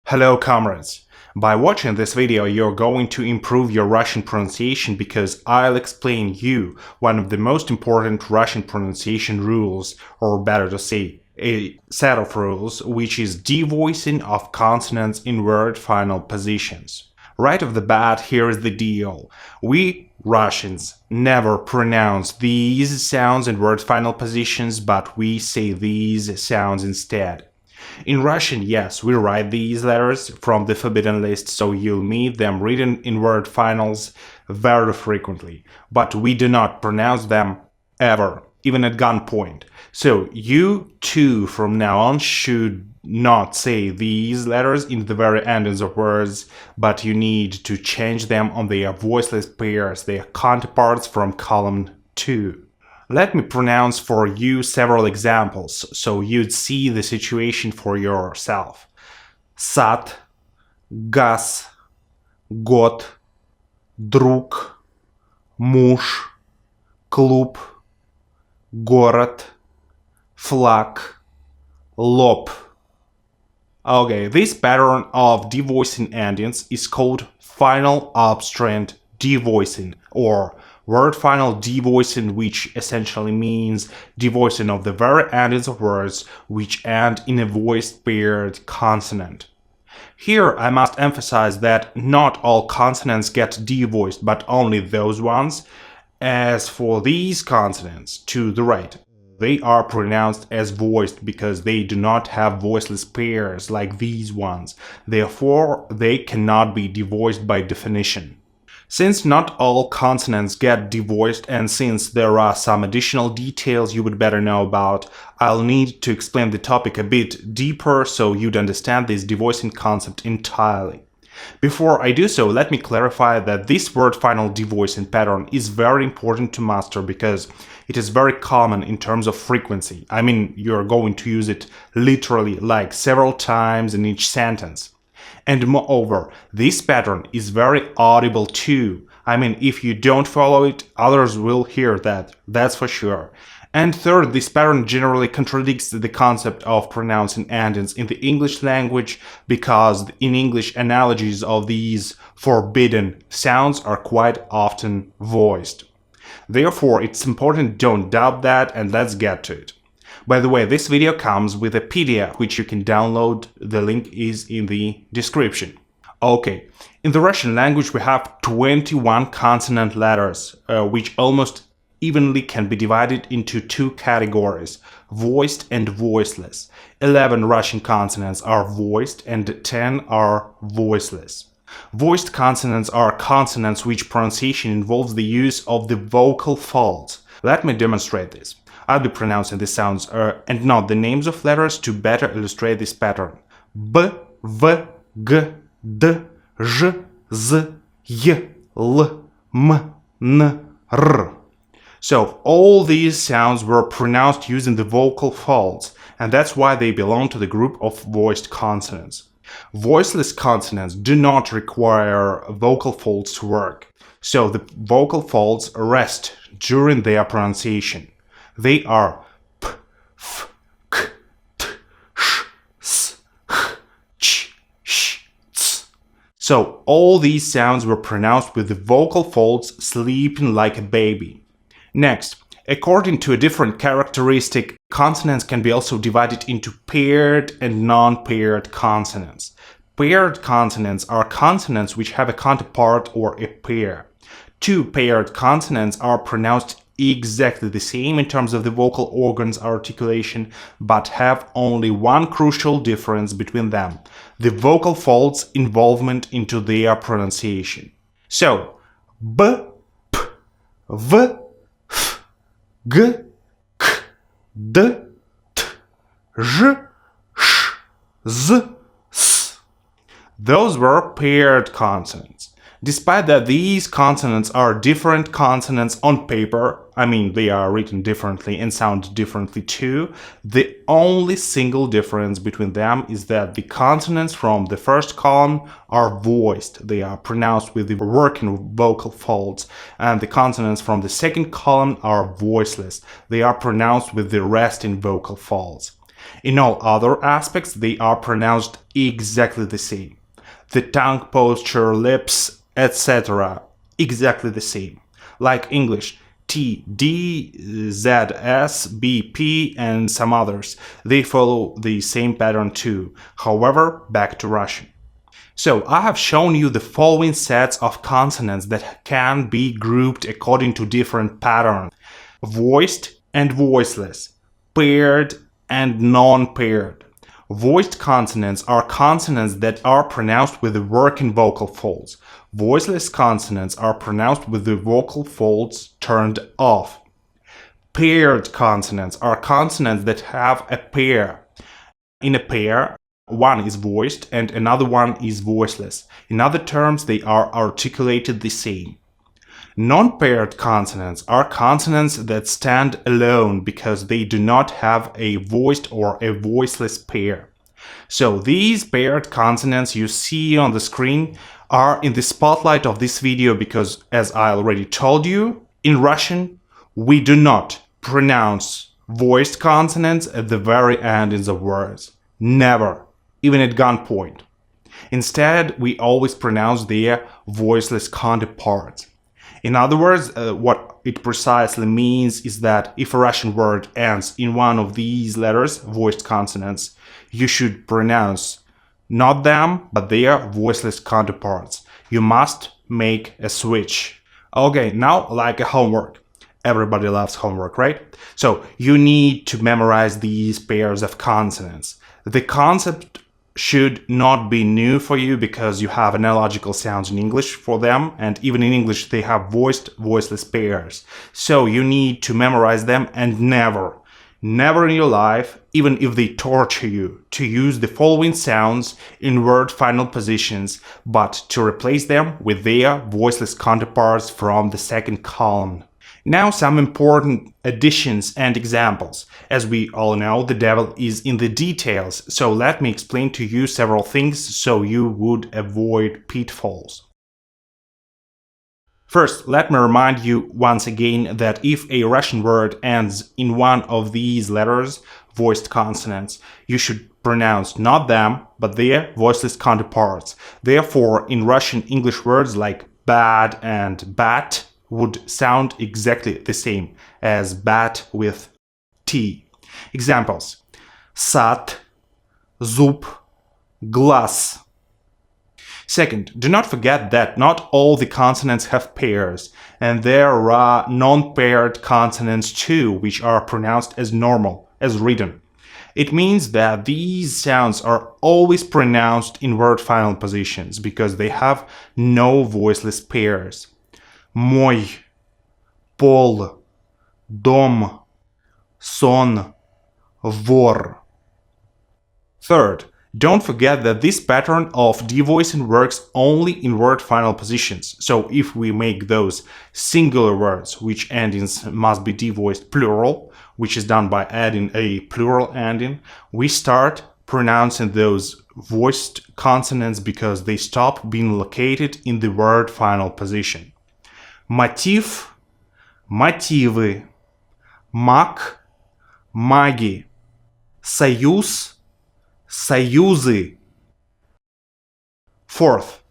Hello comrades! By watching this video you're going to improve your Russian pronunciation because I'll explain you one of the most important Russian pronunciation rules, or better to say, a set of rules, which is devoicing of consonants in word final positions. Right off the bat, here is the deal. We Russians never pronounce these sounds in word final positions, but we say these sounds instead. In Russian, yes, we write these letters from the forbidden list, so you'll meet them written in word finals very frequently, but we do not pronounce them ever, even at gunpoint. So you too from now on should not say these letters in the very endings of words, but you need to change them on their voiceless pairs, their counterparts from column 2. Let me pronounce for you several examples, so you'd see the situation for yourself. Сад, газ, год, друг, муж, клуб, город, флаг, лоб. Okay, this pattern of devoicing endings is called final obstruent devoicing, or word final devoicing, which essentially means devoicing of the very endings of words which end in a voiced paired consonant. Here I must emphasize that not all consonants get devoiced, but only those ones. As for these consonants to the right, they are pronounced as voiced because they do not have voiceless pairs like these ones. Therefore, they cannot be devoiced by definition. Since not all consonants get devoiced and since there are some additional details you would better know about, I'll need to explain the topic a bit deeper so you'd understand this devoicing concept entirely. Before I do so, let me clarify that this word final devoicing pattern is very important to master because it is very common in terms of frequency. I mean, you're going to use it literally like several times in each sentence. And moreover, this pattern is very audible too. I mean, if you don't follow it, others will hear that, that's for sure. And third, this pattern generally contradicts the concept of pronouncing endings in the English language because in English analogies of these forbidden sounds are quite often voiced. Therefore, it's important don't doubt that, and let's get to it. By the way, this video comes with a PDF which you can download, the link is in the description. Okay, in the Russian language we have 21 consonant letters, which almost evenly can be divided into two categories, voiced and voiceless. 11 Russian consonants are voiced and 10 are voiceless. Voiced consonants are consonants which pronunciation involves the use of the vocal folds. Let me demonstrate this. I'll be pronouncing the sounds and not the names of letters to better illustrate this pattern. B, V, G, D, Ž, Z, Y, L, M, N, R. So all these sounds were pronounced using the vocal folds, and that's why they belong to the group of voiced consonants. Voiceless consonants do not require vocal folds to work, so the vocal folds rest during their pronunciation. They are P, F, K, T, Sh, S, H, Ch, Sh, Ts. So all these sounds were pronounced with the vocal folds sleeping like a baby. Next, according to a different characteristic, consonants can be also divided into paired and non-paired consonants. Paired consonants are consonants which have a counterpart or a pair. Two paired consonants are pronounced exactly the same in terms of the vocal organs articulation, but have only one crucial difference between them: the vocal folds involvement into their pronunciation. So, B, P, V, F, G, K, D, T, Ž, Sh, Z, S. Those were paired consonants. Despite that these consonants are different consonants on paper, I mean they are written differently and sound differently too, the only single difference between them is that the consonants from the first column are voiced, they are pronounced with the working vocal folds, and the consonants from the second column are voiceless, they are pronounced with the resting vocal folds. In all other aspects, they are pronounced exactly the same. The tongue posture, lips, etc. exactly the same. Like English, T, D, Z, S, B, P, and some others. They follow the same pattern too. However, back to Russian. So, I have shown you the following sets of consonants that can be grouped according to different patterns: voiced and voiceless, paired and non-paired. Voiced consonants are consonants that are pronounced with the working vocal folds. Voiceless consonants are pronounced with the vocal folds turned off. Paired consonants are consonants that have a pair. In a pair, one is voiced and another one is voiceless. In other terms, they are articulated the same. Non-paired consonants are consonants that stand alone because they do not have a voiced or a voiceless pair. So these paired consonants you see on the screen are in the spotlight of this video because, as I already told you, in Russian we do not pronounce voiced consonants at the very endings of words. Never, even at gunpoint. Instead, we always pronounce their voiceless counterparts. In other words, what it precisely means is that if a Russian word ends in one of these letters, voiced consonants, you should pronounce not them, but their voiceless counterparts. You must make a switch. Okay, now like a homework. Everybody loves homework, right? So you need to memorize these pairs of consonants. The concept should not be new for you because you have analogical sounds in English for them, and even in English they have voiced, voiceless pairs. So you need to memorize them and never in your life, even if they torture you, to use the following sounds in word final positions, but to replace them with their voiceless counterparts from the second column. Now some important additions and examples. As we all know, the devil is in the details, so let me explain to you several things so you would avoid pitfalls. First, let me remind you once again that if a Russian word ends in one of these letters, voiced consonants, you should pronounce not them, but their voiceless counterparts. Therefore, in Russian, English words like bad and bat would sound exactly the same as bat with T. Examples: sat, zub, glass. Second, do not forget that not all the consonants have pairs, and there are non-paired consonants too, which are pronounced as normal, as written. It means that these sounds are always pronounced in word final positions because they have no voiceless pairs. Мой, пол, дом, сон, вор. Third, don't forget that this pattern of devoicing works only in word final positions. So if we make those singular words which endings must be devoiced plural, which is done by adding a plural ending, we start pronouncing those voiced consonants because they stop being located in the word final position. Мотив, мотивы, маг, маги, союз, союзы. Fourth,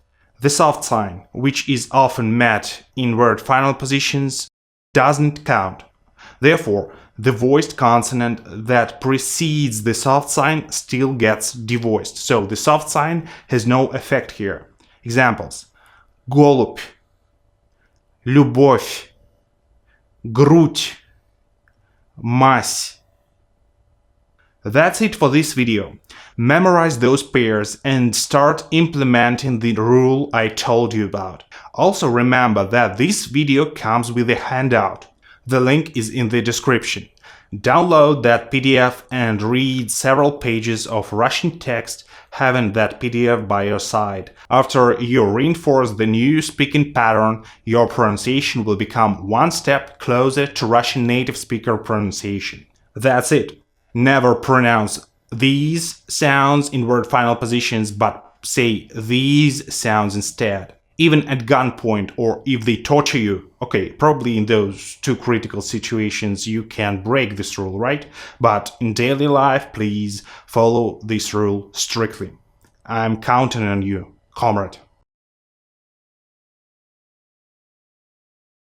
the soft sign, which is often met in word final positions, doesn't count. Therefore, the voiced consonant that precedes the soft sign still gets devoiced, so the soft sign has no effect here. Examples: голубь, любовь, грудь, мазь. That's it for this video. Memorize those pairs and start implementing the rule I told you about. Also remember that this video comes with a handout. The link is in the description. Download that PDF and read several pages of Russian text having that PDF by your side. After you reinforce the new speaking pattern, your pronunciation will become one step closer to Russian native speaker pronunciation. That's it. Never pronounce these sounds in word final positions, but say these sounds instead. even at gunpoint or if they torture you. Okay, probably in those two critical situations you can break this rule, right? But in daily life, please follow this rule strictly. I'm counting on you, comrade.